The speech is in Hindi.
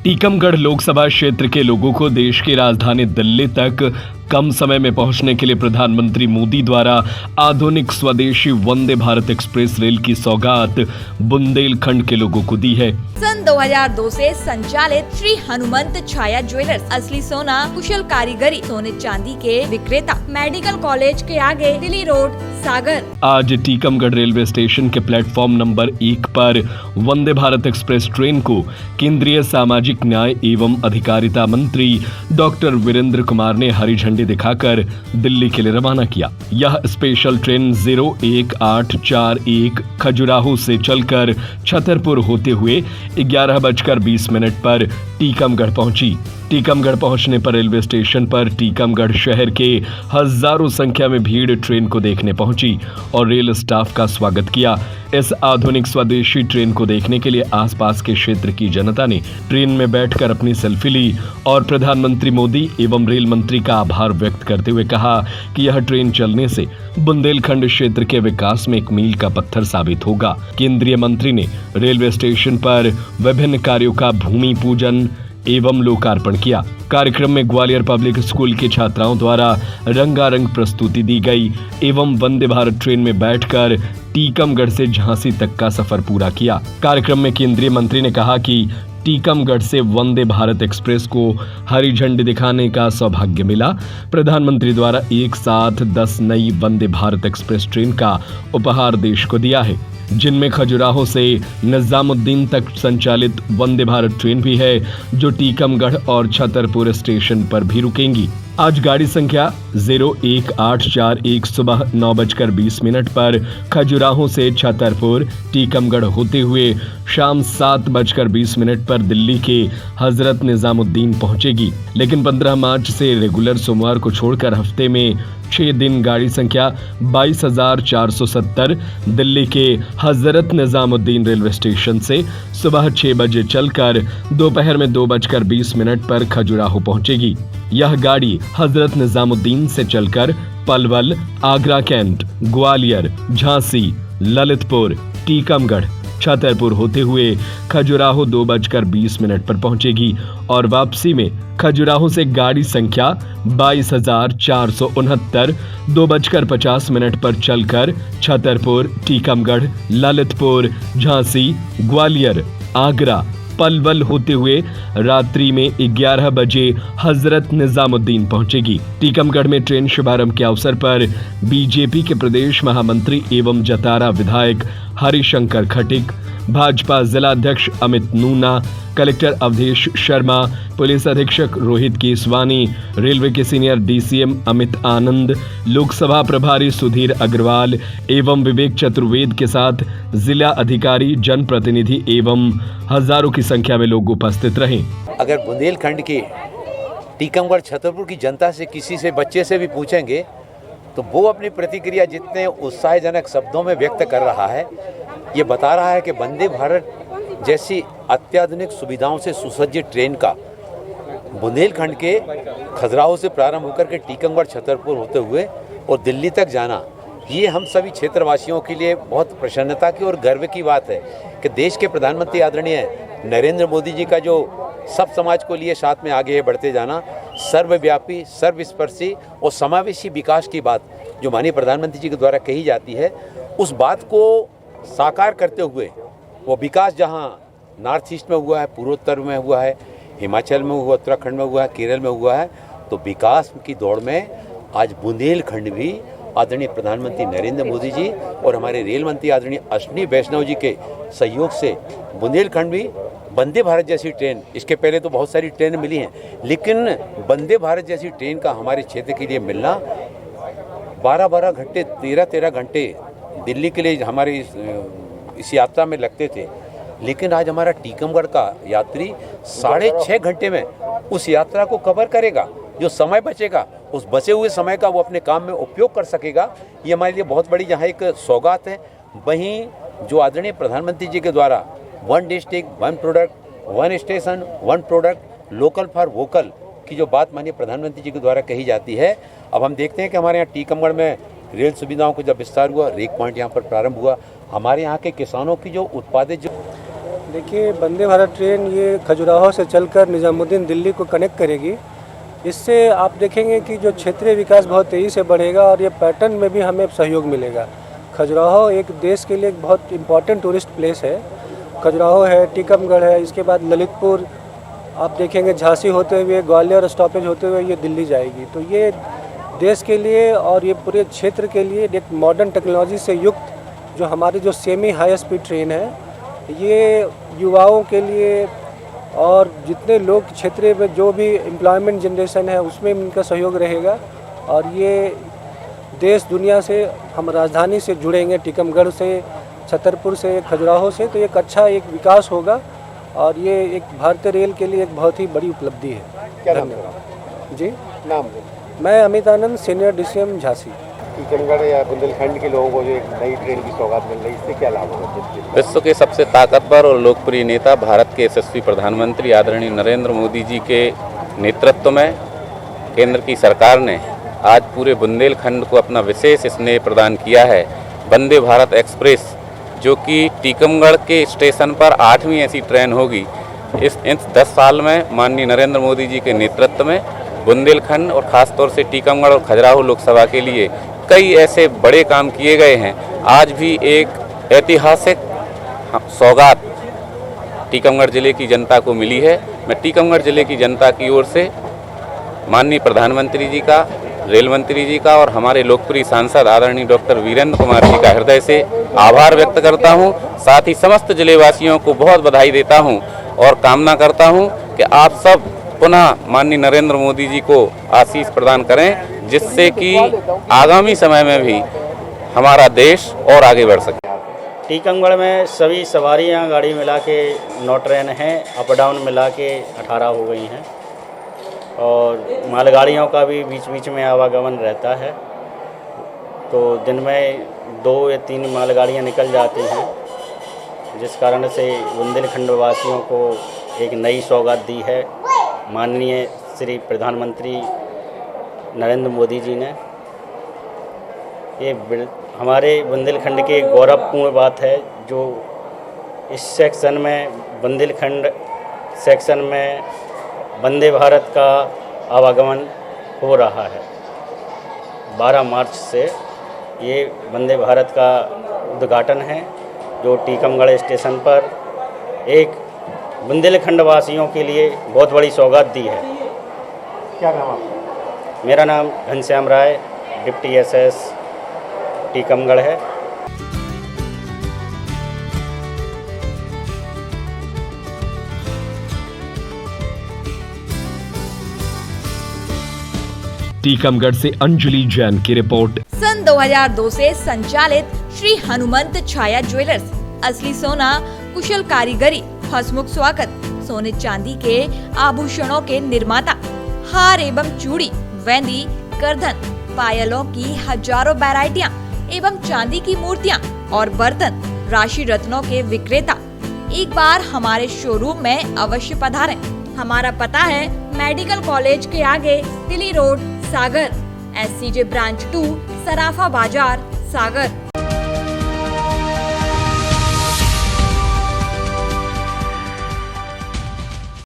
टीकमगढ़ लोकसभा क्षेत्र के लोगों को देश की राजधानी दिल्ली तक कम समय में पहुंचने के लिए प्रधानमंत्री मोदी द्वारा आधुनिक स्वदेशी वंदे भारत एक्सप्रेस रेल की सौगात बुंदेलखंड के लोगों को दी है। सन 2002 से संचालित श्री हनुमंत छाया ज्वेलर्स असली सोना कुशल कारीगरी सोने चांदी के विक्रेता मेडिकल कॉलेज के आगे दिल्ली रोड सागर। आज टीकमगढ़ रेलवे स्टेशन के प्लेटफॉर्म नंबर 1 पर वंदे भारत एक्सप्रेस ट्रेन को केंद्रीय सामाजिक न्याय एवं अधिकारिता मंत्री डॉक्टर वीरेंद्र कुमार ने हरी झंडी दिखाकर दिल्ली के लिए रवाना किया। यह स्पेशल ट्रेन 0841 खजुराहो से चलकर छतरपुर होते हुए 11:20 पर टीकमगढ़ पहुंची। टीकमगढ़ पहुंचने पर रेलवे स्टेशन पर टीकमगढ़ शहर के हजारों संख्या में भीड़ ट्रेन को देखने पहुंची और रेल स्टाफ का स्वागत किया। इस आधुनिक स्वदेशी ट्रेन को देखने के लिए आसपास के क्षेत्र की जनता ने ट्रेन में बैठकर अपनी सेल्फी ली और प्रधानमंत्री मोदी एवं रेल मंत्री का आभार व्यक्त करते हुए कहा कि यह ट्रेन चलने से बुंदेलखंड क्षेत्र के विकास में एक मील का पत्थर साबित होगा। केंद्रीय मंत्री ने रेलवे स्टेशन पर विभिन्न कार्यों का भूमि पूजन एवं लोकार्पण किया। कार्यक्रम में ग्वालियर पब्लिक स्कूल के छात्राओं द्वारा रंगारंग प्रस्तुति दी गई एवं वंदे भारत ट्रेन में बैठकर टीकमगढ़ से झांसी तक का सफर पूरा किया। कार्यक्रम में केंद्रीय मंत्री ने कहा कि टीकमगढ़ से वंदे भारत एक्सप्रेस को हरी झंडी दिखाने का सौभाग्य मिला। प्रधानमंत्री द्वारा एक साथ 10 नई वंदे भारत एक्सप्रेस ट्रेन का उपहार देश को दिया है, जिनमें खजुराहो से निजामुद्दीन तक संचालित वंदे भारत ट्रेन भी है, जो टीकमगढ़ और छतरपुर स्टेशन पर भी रुकेंगी। आज गाड़ी संख्या 01841 सुबह 9:20 पर खजुराहो से छतरपुर टीकमगढ़ होते हुए शाम 7:20 पर दिल्ली के हजरत निजामुद्दीन पहुंचेगी। लेकिन 15 मार्च से रेगुलर सोमवार को छोड़कर हफ्ते में 6 दिन गाड़ी संख्या 22,470 दिल्ली के हजरत निजामुद्दीन रेलवे स्टेशन से सुबह 6 बजे चलकर दोपहर में 2:20 पर खजुराहो पहुंचेगी। यह गाड़ी हजरत निजामुद्दीन से चलकर पलवल, आगरा कैंट, ग्वालियर, झांसी, ललितपुर, टीकमगढ़, छतरपुर होते हुए खजुराहो 2:20 पर पहुंचेगी और वापसी में खजुराहो से गाड़ी संख्या 22,469 2:50 पर चलकर छतरपुर, टीकमगढ़, ललितपुर, झांसी, ग्वालियर, आगरा, पलवल होते हुए रात्रि में 11 बजे हजरत निजामुद्दीन पहुंचेगी। टीकमगढ़ में ट्रेन शुभारंभ के अवसर पर बीजेपी के प्रदेश महामंत्री एवं जतारा विधायक हरिशंकर खटिक, भाजपा जिला अध्यक्ष अमित नूना, कलेक्टर अवधेश शर्मा, पुलिस अधीक्षक रोहित केसवानी, रेलवे के सीनियर डीसीएम अमित आनंद, लोकसभा प्रभारी सुधीर अग्रवाल एवं विवेक चतुर्वेद के साथ जिला अधिकारी, जनप्रतिनिधि एवं हजारों की संख्या में लोग उपस्थित रहे। अगर बुंदेलखंड की टीकमगढ़ छतरपुर की जनता से किसी से बच्चे से भी पूछेंगे तो वो अपनी प्रतिक्रिया जितने उत्साहजनक शब्दों में व्यक्त कर रहा है, ये बता रहा है कि वंदे भारत जैसी अत्याधुनिक सुविधाओं से सुसज्जित ट्रेन का बुंदेलखंड के खजुराहो से प्रारंभ होकर के टीकमगढ़ छतरपुर होते हुए और दिल्ली तक जाना, ये हम सभी क्षेत्रवासियों के लिए बहुत प्रसन्नता की और गर्व की बात है कि देश के प्रधानमंत्री आदरणीय नरेंद्र मोदी जी का जो सब समाज को लिए साथ में आगे बढ़ते जाना, सर्वव्यापी, सर्वस्पर्शी और समावेशी विकास की बात जो माननीय प्रधानमंत्री जी के द्वारा कही जाती है, उस बात को साकार करते हुए वो विकास जहाँ नॉर्थ ईस्ट में हुआ है, पूर्वोत्तर में हुआ है, हिमाचल में हुआ, उत्तराखंड में हुआ है, केरल में हुआ है, तो विकास की दौड़ में आज बुंदेलखंड भी आदरणीय प्रधानमंत्री नरेंद्र मोदी जी और हमारे रेल मंत्री आदरणीय अश्विनी वैष्णव जी के सहयोग से बुंदेलखंड भी वंदे भारत जैसी ट्रेन, इसके पहले तो बहुत सारी ट्रेन मिली हैं, लेकिन वंदे भारत जैसी ट्रेन का हमारे क्षेत्र के लिए मिलना 12-12 घंटे, 13-13 घंटे दिल्ली के लिए हमारी इस यात्रा में लगते थे, लेकिन आज हमारा टीकमगढ़ का यात्री 6.5 घंटे में उस यात्रा को कवर करेगा। जो समय बचेगा, उस बचे हुए समय का वो अपने काम में उपयोग कर सकेगा। ये हमारे लिए बहुत बड़ी यहाँ एक सौगात है। वहीं जो आदरणीय प्रधानमंत्री जी के द्वारा 1 district 1 product, 1 station 1 product, local for vocal की जो बात माननीय प्रधानमंत्री जी के द्वारा कही जाती है, अब हम देखते हैं कि हमारे यहाँ टीकमगढ़ में रेल सुविधाओं को जब विस्तार हुआ, रेक पॉइंट यहाँ पर प्रारंभ हुआ, हमारे यहाँ के किसानों की जो उत्पादित जो देखिए, वंदे भारत ट्रेन ये खजुराहो से चलकर निज़ामुद्दीन दिल्ली को कनेक्ट करेगी। इससे आप देखेंगे कि जो क्षेत्रीय विकास बहुत तेज़ी से बढ़ेगा और ये पैटर्न में भी हमें सहयोग मिलेगा। खजुराहो एक देश के लिए एक बहुत इम्पॉर्टेंट टूरिस्ट प्लेस है। खजुराहो है, टीकमगढ़ है, इसके बाद ललितपुर, आप देखेंगे झांसी होते हुए ग्वालियर स्टॉपेज होते हुए ये दिल्ली जाएगी। तो ये देश के लिए और ये पूरे क्षेत्र के लिए एक मॉडर्न टेक्नोलॉजी से युक्त जो हमारी जो सेमी हाई स्पीड ट्रेन है, ये युवाओं के लिए और जितने लोग क्षेत्र में जो भी एम्प्लॉयमेंट जनरेशन है उसमें इनका सहयोग रहेगा। और ये देश दुनिया से हम राजधानी से जुड़ेंगे, टीकमगढ़ से, छतरपुर से, खजुराहो से, तो एक अच्छा एक विकास होगा और ये एक भारतीय रेल के लिए एक बहुत ही बड़ी उपलब्धि है। क्या नाम धन्यवाद जी। नाम है मैं अमित आनंद, सीनियर DCM झांसी। टीकमगढ़ या बुंदेलखंड के लोगों को जो एक नई ट्रेन की सौगात मिल रही है, इससे क्या लाभ होगा? विश्व के सबसे ताकतवर और लोकप्रिय नेता भारत के यशस्वी प्रधानमंत्री आदरणीय नरेंद्र मोदी जी के नेतृत्व में केंद्र की सरकार ने आज पूरे बुंदेलखंड को अपना विशेष स्नेह प्रदान किया है। वंदे भारत एक्सप्रेस जो कि टीकमगढ़ के स्टेशन पर 8वीं ऐसी ट्रेन होगी। इस 10 साल में माननीय नरेंद्र मोदी जी के नेतृत्व में बुंदेलखंड और ख़ासतौर से टीकमगढ़ और खजुराहो लोकसभा के लिए कई ऐसे बड़े काम किए गए हैं। आज भी एक ऐतिहासिक सौगात टीकमगढ़ ज़िले की जनता को मिली है। मैं टीकमगढ़ ज़िले की जनता की ओर से माननीय प्रधानमंत्री जी का, रेल मंत्री जी का और हमारे लोकप्रिय सांसद आदरणीय डॉक्टर वीरेंद्र कुमार जी का हृदय से आभार व्यक्त करता हूं। साथ ही समस्त जिलेवासियों को बहुत बधाई देता हूं और कामना करता हूं कि आप सब पुनः माननीय नरेंद्र मोदी जी को आशीष प्रदान करें, जिससे कि आगामी समय में भी हमारा देश और आगे बढ़ सके। टीकमगढ़ में सभी सवारियां गाड़ी मिला के 9 ट्रेन हैं, अप डाउन मिला के 18 हो गई हैं और मालगाड़ियों का भी बीच बीच में आवागमन रहता है। तो दिन में 2 या 3 मालगाड़ियां निकल जाती हैं, जिस कारण से बुंदेलखंड वासियों को एक नई सौगात दी है माननीय श्री प्रधानमंत्री नरेंद्र मोदी जी ने। ये हमारे बुंदेलखंड की गौरवपूर्ण बात है जो इस सेक्शन में, बुंदेलखंड सेक्शन में वंदे भारत का आवागमन हो रहा है। 12 मार्च से ये वंदे भारत का उद्घाटन है जो टीकमगढ़ स्टेशन पर एक बुंदेलखंड वासियों के लिए बहुत बड़ी सौगात दी है। क्या नाम आपका? मेरा नाम घनश्याम राय, डिप्टी SS टीकमगढ़ है। टीकमगढ़ से अंजलि जैन की रिपोर्ट। सन 2002 से संचालित श्री हनुमंत छाया ज्वेलर्स, असली सोना, कुशल कारीगरी, हंसमुख स्वागत, सोने चांदी के आभूषणों के निर्माता, हार एवं चूड़ी, वेंदी, करधन, पायलों की हजारों वैरायटियां एवं चांदी की मूर्तियां और बर्तन, राशि रत्नों के विक्रेता। एक बार हमारे शोरूम में अवश्य पधारें। हमारा पता है मेडिकल कॉलेज के आगे, तिली रोड, सागर, SCJ ब्रांच 2, सराफा बाजार, सागर।